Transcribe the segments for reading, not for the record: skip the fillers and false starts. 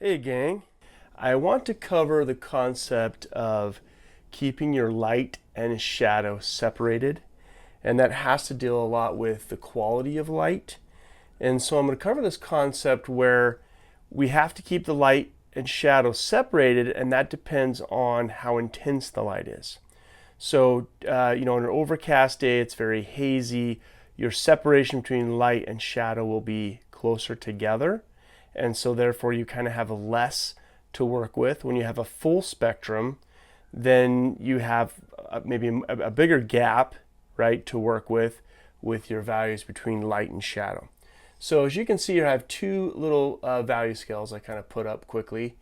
Hey gang, I want to cover the concept of keeping your light and shadow separated, and that has to deal a lot with the quality of light. And so I'm going to cover this concept where we have to keep the light and shadow separated, and that depends on how intense the light is. So, on an overcast day, it's very hazy. Your separation between light and shadow will be closer together. And so therefore you kind of have less to work with. When you have a full spectrum, then you have maybe a bigger gap, right, to work with your values between light and shadow. So as you can see here, I have two little value scales I kind of put up quickly.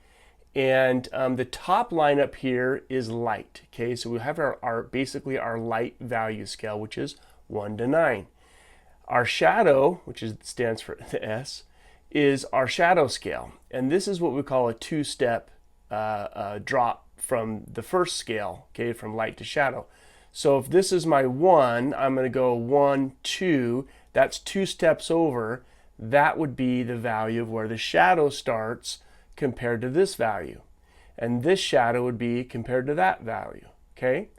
And the top line up here is light. Okay, so we have basically our light value scale, which is 1 to 9. Our shadow, which stands for the S, is our shadow scale. And this is what we call a two-step drop from the first scale, okay, from light to shadow. So if this is my 1, I'm going to go 1, 2. That's 2 steps over. That would be the value of where the shadow starts compared to this value. And this shadow would be compared to that value, okay?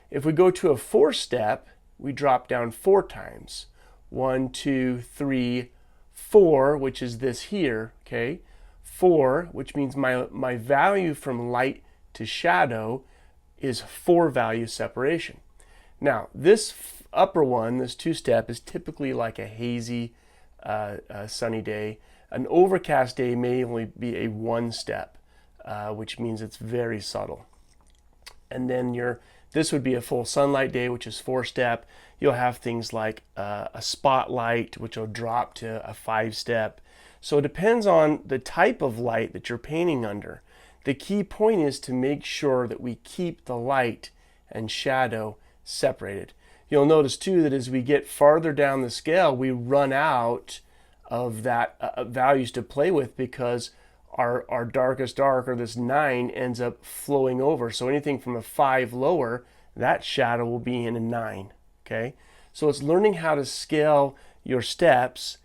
If we go to a 4-step, we drop down 4 times. 1, 2, 3, 4, which is this here, okay? 4, which means my value from light to shadow is 4 value separation. Now, this upper one, this 2-step, is typically like a hazy, sunny day. An overcast day may only be a 1-step, which means it's very subtle. And then this would be a full sunlight day, which is 4-step. You'll have things like a spotlight, which will drop to a 5-step. So it depends on the type of light that you're painting under. The key point is to make sure that we keep the light and shadow separated. You'll notice too that as we get farther down the scale, we run out of that values to play with, because our darkest dark, or this 9, ends up flowing over. So anything from a 5 lower, that shadow will be in a 9. Okay, so it's learning how to scale your steps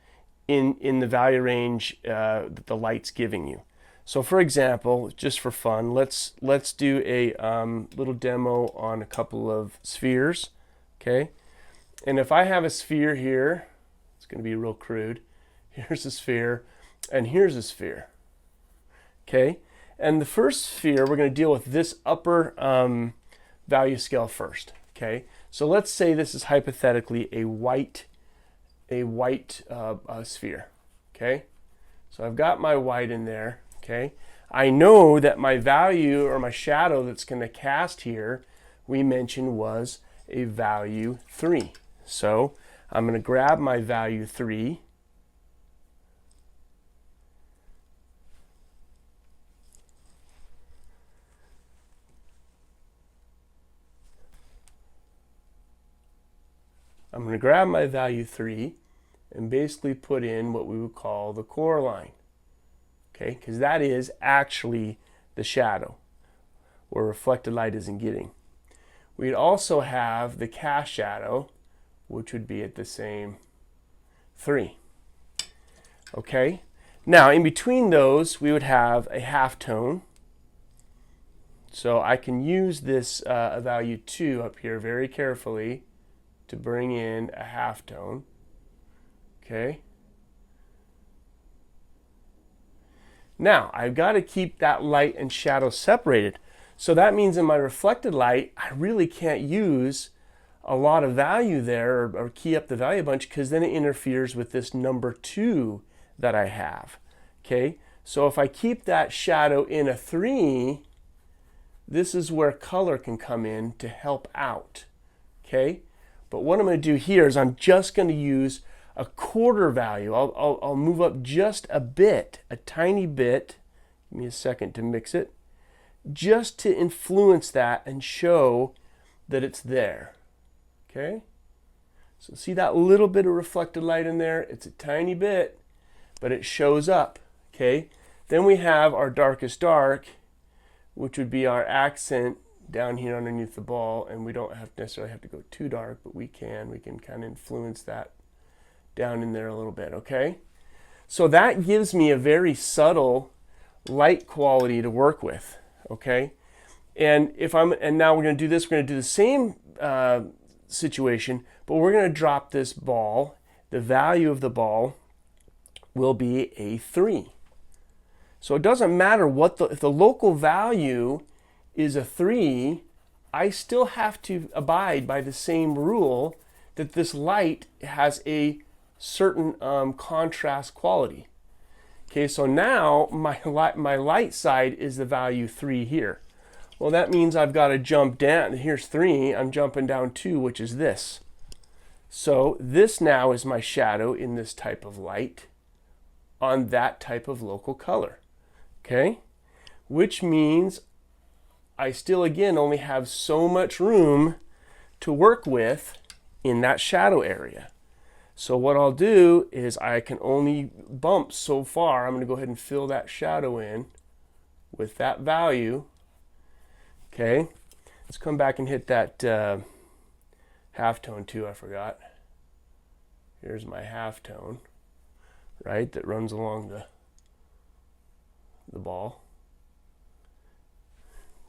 in the value range that the light's giving you. So for example, just for fun, let's do a little demo on a couple of spheres. Okay, and if I have a sphere here, it's going to be real crude. Here's a sphere, and here's a sphere. Okay, and the first sphere, we're going to deal with this upper value scale first. Okay, so let's say this is hypothetically a white sphere. Okay, so I've got my white in there. Okay, I know that my value, or my shadow that's going to cast here, we mentioned was a value 3. So I'm going to grab my value 3. I'm going to grab my value 3 and basically put in what we would call the core line. Okay, because that is actually the shadow, where reflected light isn't getting. We'd also have the cast shadow, which would be at the same 3. Okay, now in between those, we would have a halftone. So I can use this value 2 up here very carefully to bring in a halftone. Okay. Now I've got to keep that light and shadow separated. So that means in my reflected light, I really can't use a lot of value there, or key up the value bunch, because then it interferes with this number 2 that I have. Okay. So if I keep that shadow in a 3, this is where color can come in to help out. Okay. But what I'm going to do here is I'm just going to use a quarter value. I'll move up just a bit, a tiny bit. Give me a second to mix it. Just to influence that and show that it's there. Okay? So see that little bit of reflected light in there? It's a tiny bit, but it shows up. Okay? Then we have our darkest dark, which would be our accent down here underneath the ball, and we don't necessarily have to go too dark, but we can kind of influence that down in there a little bit. Okay, so that gives me a very subtle light quality to work with, okay? And now we're going to do this, we're going to do the same situation, but we're going to drop this ball. The value of the ball will be a 3. So it doesn't matter if the local value is a 3, I still have to abide by the same rule that this light has a certain contrast quality. Okay, so now my light side is the value 3 here. Well, that means I've got to jump down. Here's 3, I'm jumping down 2, which is this. So this now is my shadow in this type of light on that type of local color. Okay, which means I still again only have so much room to work with in that shadow area. So what I'll do is I can only bump so far. I'm going to go ahead and fill that shadow in with that value. Okay, let's come back and hit that halftone too, I forgot. Here's my halftone, right, that runs along the ball.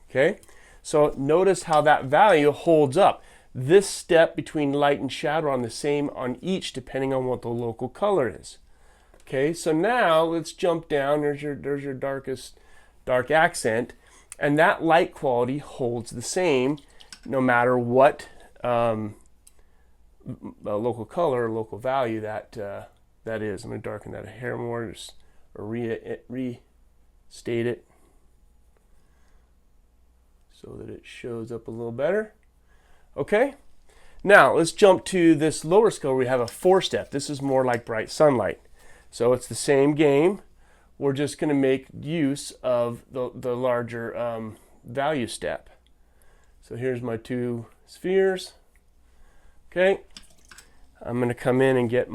Okay, so notice how that value holds up. This step between light and shadow are the same on each depending on what the local color is. Okay, so now let's jump down. There's your dark accent, and that light quality holds the same no matter what local color or local value that is. I'm going to darken that a hair more, just restate it so that it shows up a little better. Okay, now let's jump to this lower scale where we have a 4-step. This is more like bright sunlight. So it's the same game. We're just going to make use of the larger value step. So here's my 2 spheres. Okay, I'm going to come in and get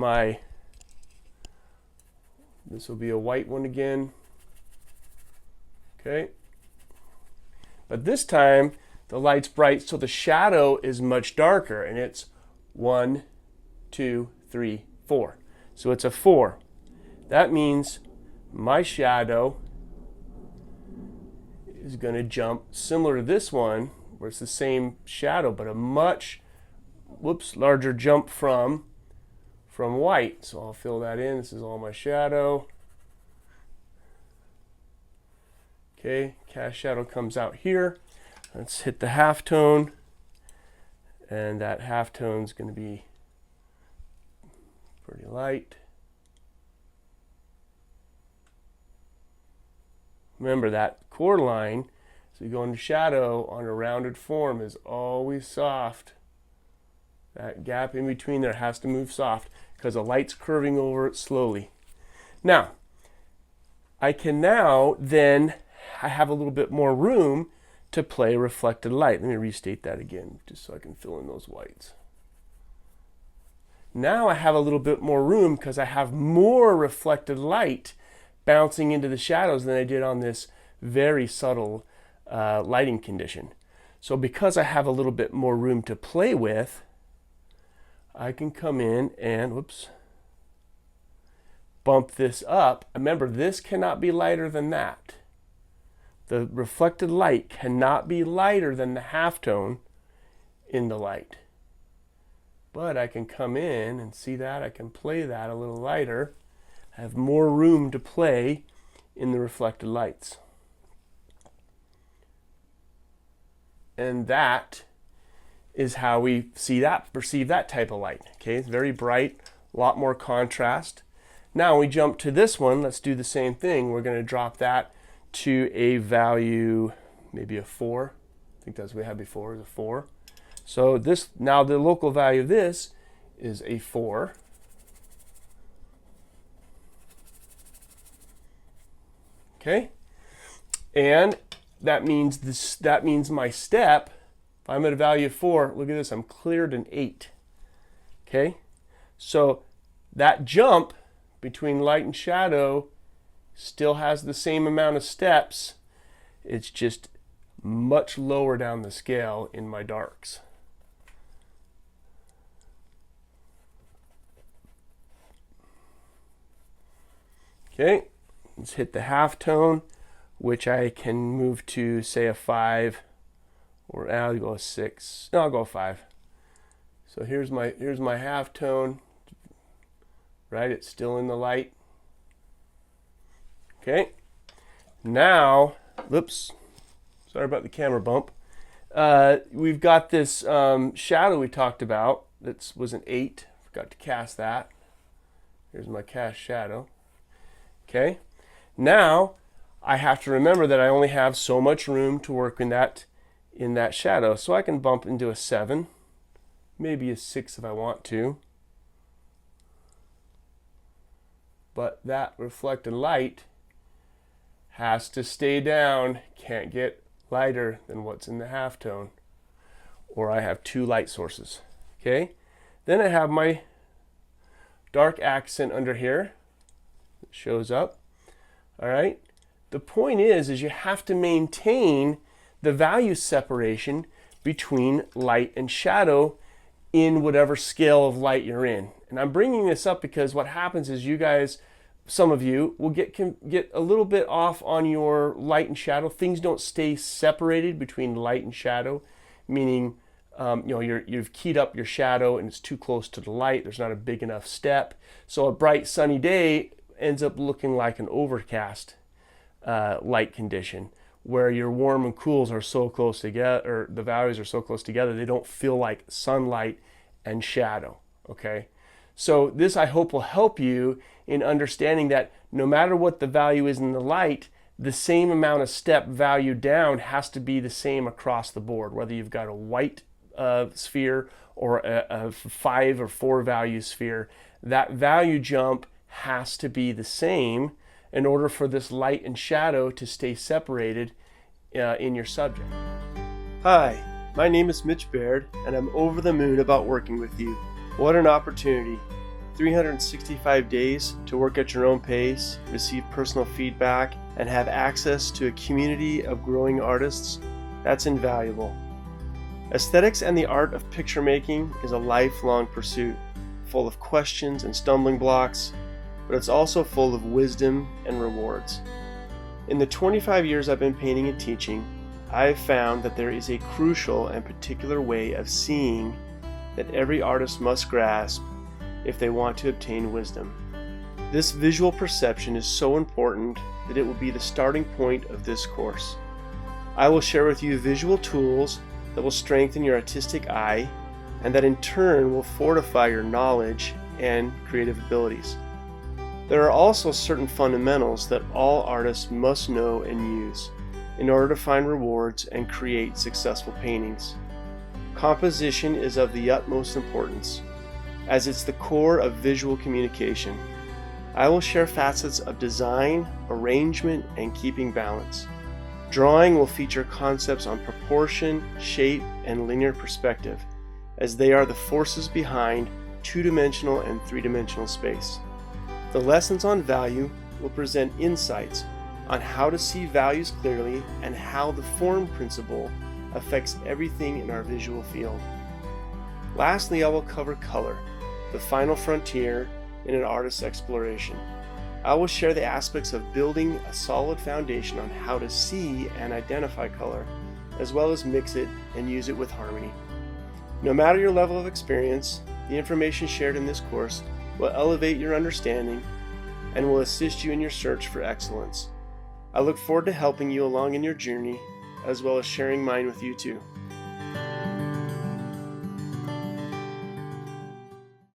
this will be a white one again. Okay, but this time the light's bright, so the shadow is much darker, and it's 1, 2, 3, 4. So it's a 4. That means my shadow is going to jump similar to this one, where it's the same shadow, but a much larger jump from white. So I'll fill that in. This is all my shadow. Okay, cast shadow comes out here. Let's hit the halftone, and that halftone is going to be pretty light. Remember that core line, so you go into shadow on a rounded form, is always soft. That gap in between there has to move soft because the light's curving over it slowly. Now, I have a little bit more room to play reflected light. Let me restate that again just so I can fill in those whites. Now I have a little bit more room because I have more reflected light bouncing into the shadows than I did on this very subtle lighting condition. So because I have a little bit more room to play with, I can come in and bump this up. Remember, this cannot be lighter than that. The reflected light cannot be lighter than the halftone in the light. But I can come in and see that. I can play that a little lighter. I have more room to play in the reflected lights. And that is how we perceive that type of light. Okay, it's very bright, a lot more contrast. Now we jump to this one. Let's do the same thing. We're going to drop that to a value, maybe a 4. I think that's what we had before, is a 4. So this, now the local value of this is a 4. Okay, and that means my step, if I'm at a value of 4, look at this, I'm cleared an 8. Okay, so that jump between light and shadow still has the same amount of steps. It's just much lower down the scale in my darks. Okay, let's hit the halftone. which I can move to, say, a 5, or I'll go a 6. No, I'll go a 5. So here's my halftone, right? It's still in the light. Okay. Now, oops, sorry about the camera bump. We've got this shadow we talked about. That was an 8. Forgot to cast that. Here's my cast shadow. Okay. Now I have to remember that I only have so much room to work in that shadow. So I can bump into a 7, maybe a 6 if I want to. But that reflected light has to stay down, can't get lighter than what's in the halftone, or I have 2 light sources. Okay, then I have my dark accent under here. It shows up. All right, the point is you have to maintain the value separation between light and shadow in whatever scale of light you're in. And I'm bringing this up because what happens is you guys, some of you, will get a little bit off on your light and shadow. Things don't stay separated between light and shadow, meaning you've keyed up your shadow and it's too close to the light. There's not a big enough step. So a bright sunny day ends up looking like an overcast light condition, where your warm and cools are so close together, or the values are so close together, they don't feel like sunlight and shadow. Okay, so this, I hope, will help you in understanding that no matter what the value is in the light, the same amount of step value down has to be the same across the board, whether you've got a white sphere or a 5 or 4 value sphere. That value jump has to be the same in order for this light and shadow to stay separated in your subject. Hi, my name is Mitch Baird, and I'm over the moon about working with you. What an opportunity. 365 days to work at your own pace, receive personal feedback, and have access to a community of growing artists. That's invaluable. Aesthetics and the art of picture making is a lifelong pursuit, full of questions and stumbling blocks, but it's also full of wisdom and rewards. In the 25 years I've been painting and teaching, I've found that there is a crucial and particular way of seeing that every artist must grasp if they want to obtain wisdom. This visual perception is so important that it will be the starting point of this course. I will share with you visual tools that will strengthen your artistic eye, and that in turn will fortify your knowledge and creative abilities. There are also certain fundamentals that all artists must know and use in order to find rewards and create successful paintings. Composition is of the utmost importance, as it's the core of visual communication. I will share facets of design, arrangement, and keeping balance. Drawing will feature concepts on proportion, shape, and linear perspective, as they are the forces behind two-dimensional and three-dimensional space. The lessons on value will present insights on how to see values clearly and how the form principle affects everything in our visual field. Lastly, I will cover color, the final frontier in an artist's exploration. I will share the aspects of building a solid foundation on how to see and identify color, as well as mix it and use it with harmony. No matter your level of experience, the information shared in this course will elevate your understanding and will assist you in your search for excellence. I look forward to helping you along in your journey, as well as sharing mine with you too.